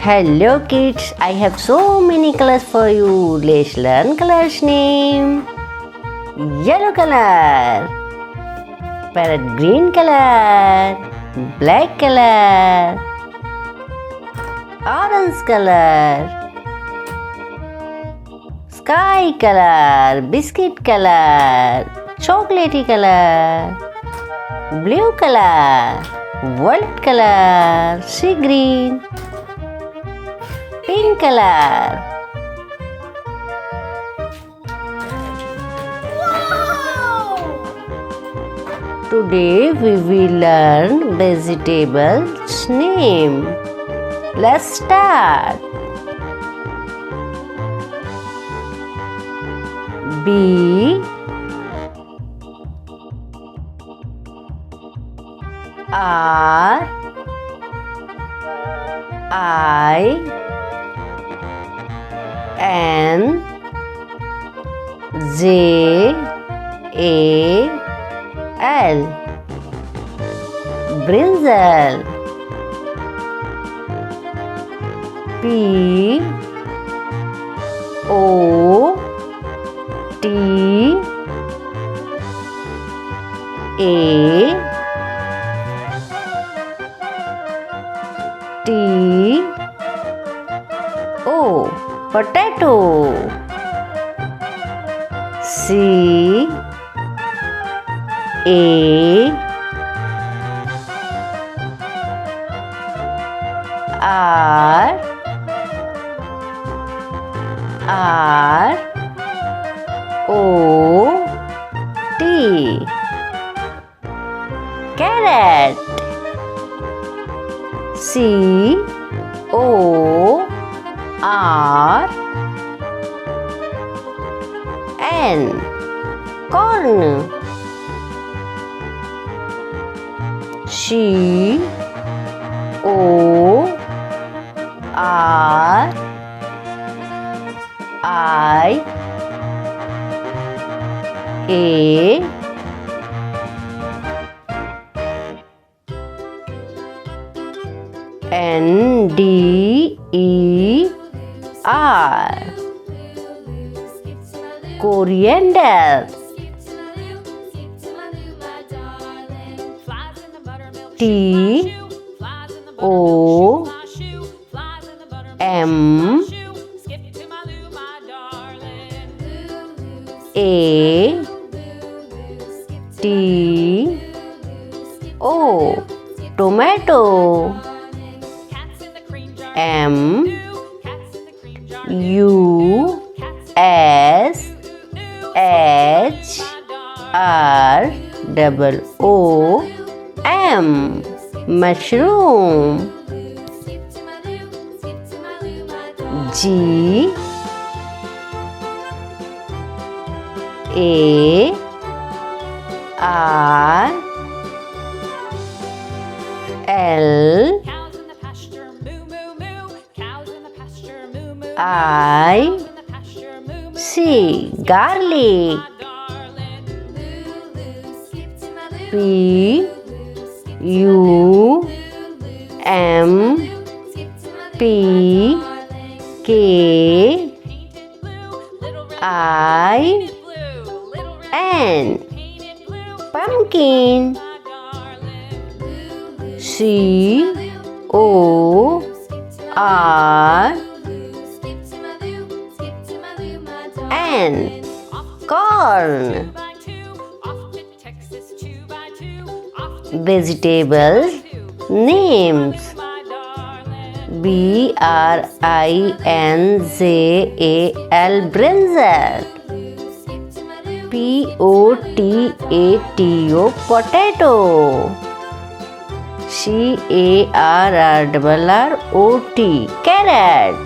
Hello kids, I have so many colors for you. Let's learn colors name. Yellow color, parrot green color, black color, orange color, sky color, biscuit color, chocolatey color, blue color, violet color, sea green, pink color. Today we will learn vegetables name. Let's start. B R I N J A L brinjal. P O T A T O potato. C A R O T carrot. C O R N corn. C O R I A N D E R coriander. T O M A T O tomato. M U S H R O M mushroom. G A R L I C garlic. P U M P K I N pumpkin. C O R N corn. Vegetables names. B R I N J A L brinjal. P O T A T O potato. C A R R O T carrot.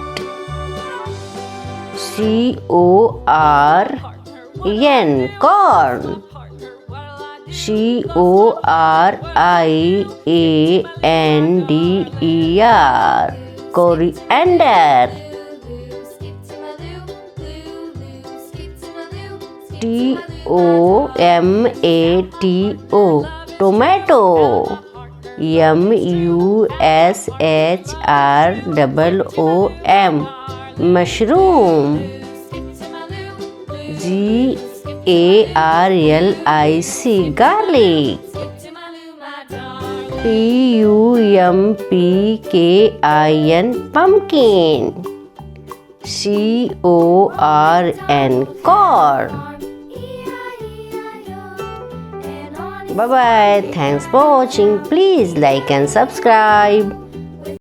C O R N corn. C O R I A N D E R coriander. T O M A T O tomato. mushroom. Mushroom. garlic. Garlic. pumpkin. corn. Bye bye. Thanks for watching. Please like and subscribe.